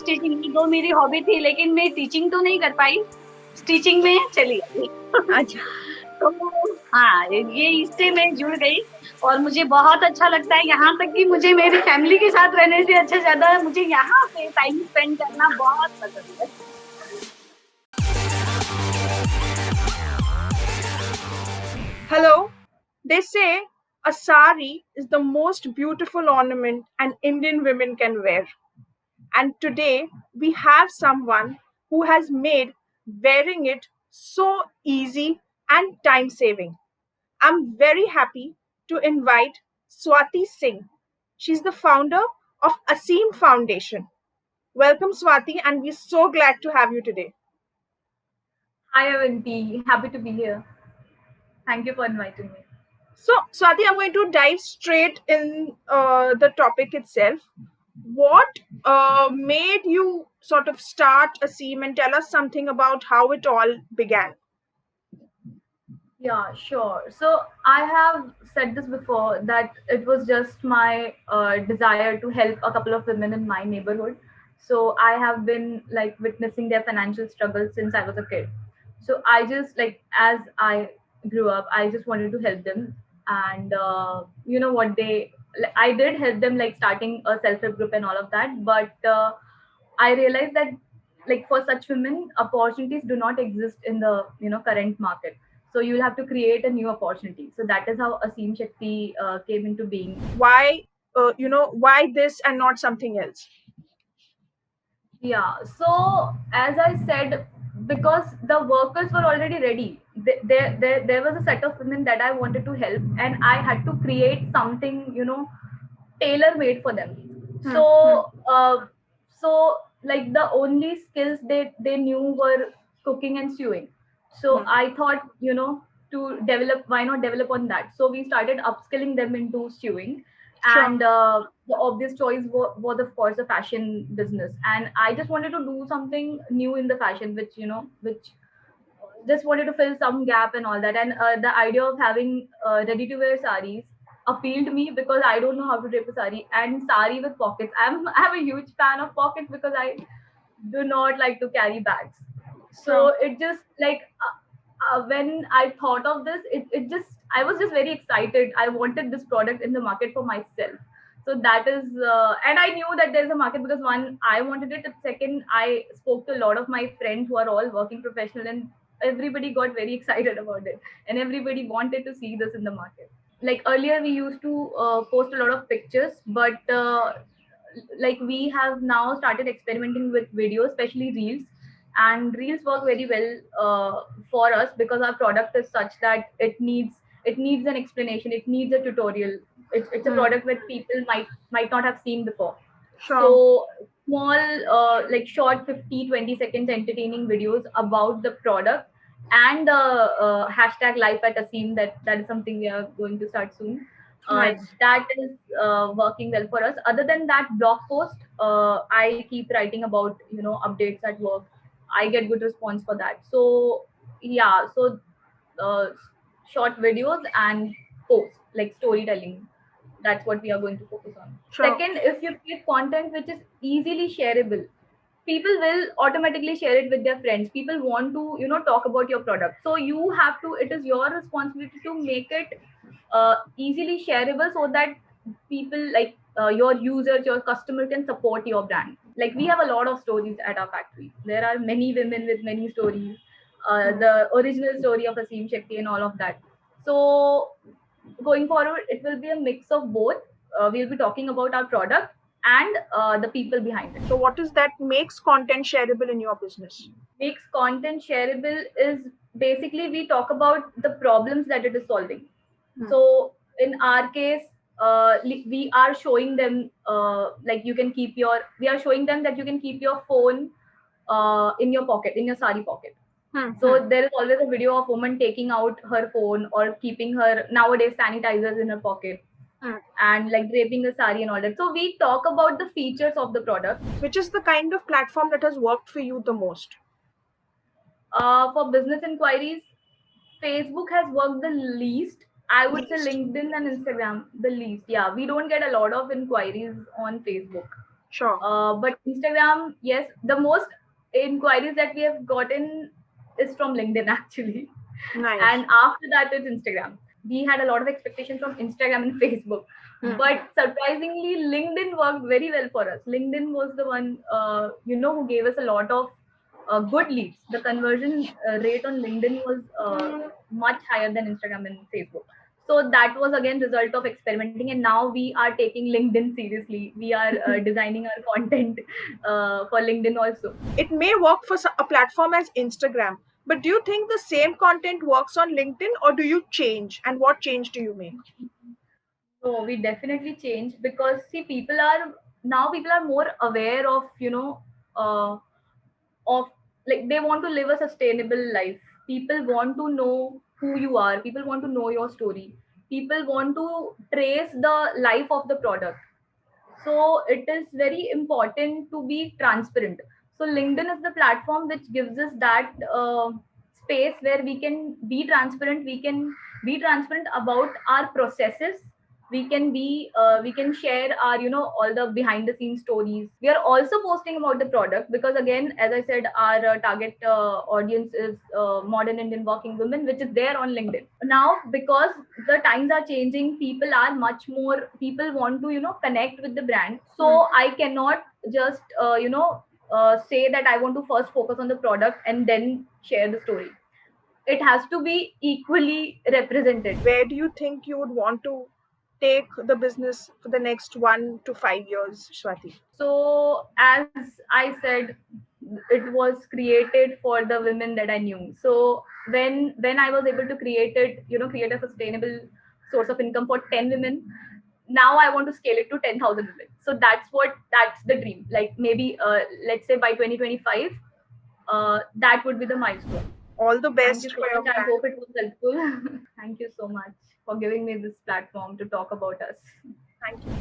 Stitching ये 2 मेरी hobby थी, लेकिन मैं टीचिंग तो नहीं कर पाई, स्टिचिंग में चली गई। अच्छा। तो हाँ, ये इससे मैं जुड़ गई और मुझे बहुत अच्छा लगता है, यहाँ तक कि मुझे मेरी फैमिली के साथ रहने से अच्छा ज़्यादा मुझे यहाँ पे टाइम स्पेंड करना बहुत पसंद है। Hello. They say a sari is the most beautiful ornament an Indian women can wear. And today we have someone who has made wearing it so easy and time saving. I'm very happy to invite Swati Singh. She's the founder of Asim Foundation. Welcome, Swati, and we're so glad to have you today. Hi, Avanti. Happy to be here. Thank you for inviting me. So, Swati, I'm going to dive straight in the topic itself. What made you sort of start Asim and tell us something about how it all began? Yeah, sure. So I have said this before that it was just my desire to help a couple of women in my neighborhood. So I have been like witnessing their financial struggles since I was a kid. So I just like as I grew up, I just wanted to help them, and you know what they. I did help them like starting a self-help group and all of that, but I realized that like for such women, opportunities do not exist in the current market, so you'll have to create a new opportunity. So that is how Asim Shakti came into being. Why, why this and not something else? Yeah, so as I said, because the workers were already ready, there was a set of women that I wanted to help, and I had to create something, tailor made for them. So, like the only skills they knew were cooking and sewing. So I thought, to develop, why not develop on that? So we started upskilling them into sewing, Sure. and the obvious choice was of course a fashion business, and I just wanted to do something new in the fashion, which just wanted to fill some gap and all that. And the idea of having ready to wear saris appealed me because I don't know how to drape a sari, and sari with pockets. I'm a huge fan of pockets because I do not like to carry bags. Sure. So it just like when I thought of this, it just I was just very excited. I wanted this product in the market for myself. So that is, and I knew that there's a market because one, I wanted it. And second, I spoke to a lot of my friends who are all working professional, and everybody got very excited about it, and everybody wanted to see this in the market. Like earlier, we used to post a lot of pictures, but like we have now started experimenting with videos, especially reels, and reels work very well for us because our product is such that it needs an explanation, it needs a tutorial. It's a product that people might not have seen before. Sure. So small like short 50-20 seconds entertaining videos about the product, and hashtag life at Asim, that is something we are going to start soon. Nice. That is working well for us. Other than that, blog post, I keep writing about updates at work. I get good response for that. So yeah, so uh, short videos and posts like storytelling, that's what we are going to focus on. Sure. Second, if you create content which is easily shareable, people will automatically share it with their friends. People want to talk about your product, so you have to, it is your responsibility to make it easily shareable so that people like your users, your customer can support your brand. Like we have a lot of stories at our factory. There are many women with many stories, the original story of Asim Shakti and all of that. So going forward, it will be a mix of both. We'll be talking about our product and the people behind it. So, what is that makes content shareable in your business? Makes content shareable is basically we talk about the problems that it is solving. So in our case, we are showing them like you can keep your, we are showing them that you can keep your phone in your pocket, in your sari pocket. So there is always a video of woman taking out her phone or keeping her nowadays sanitizers in her pocket, and like draping a sari and all that. So we talk about the features of the product. Which is the kind of platform that has worked for you the most? For business inquiries, Facebook has worked the least. I would say Least. LinkedIn and Instagram the least. Yeah, we don't get a lot of inquiries on Facebook. Sure. But Instagram, yes, the most inquiries that we have gotten is from LinkedIn actually. Nice. And after that, it's Instagram. We had a lot of expectations from Instagram and Facebook. But surprisingly, LinkedIn worked very well for us. LinkedIn was the one, who gave us a lot of good leads. The conversion rate on LinkedIn was much higher than Instagram and Facebook. So that was again result of experimenting, and now we are taking LinkedIn seriously. We are designing our content for LinkedIn also. It may work for a platform as Instagram, but do you think the same content works on LinkedIn, or do you change? And what change do you make? So we definitely change, because see, people are more aware of of, like, they want to live a sustainable life. People want to know who you are. People want to know your story. People want to trace the life of the product. So it is very important to be transparent. So LinkedIn is the platform which gives us that space where we can be transparent. We can be transparent about our processes. We can share our all the behind the scenes stories. We are also posting about the product, because again, as I said, our target audience is modern Indian working women, which is there on LinkedIn now. Because the times are changing, people want to connect with the brand. So I cannot just say that I want to first focus on the product and then share the story. It has to be equally represented. Where do you think you would want to take the business for the next 1 to 5 years, Swati? So as I said, it was created for the women that I knew. So when I was able to create a sustainable source of income for 10 women, now I want to scale it to 10,000 women. So that's the dream. Like maybe let's say by 2025, that would be the milestone. All the Thank best you so for your much. I plan. hope it was helpful. Thank you so much for giving me this platform to talk about us. Thank you.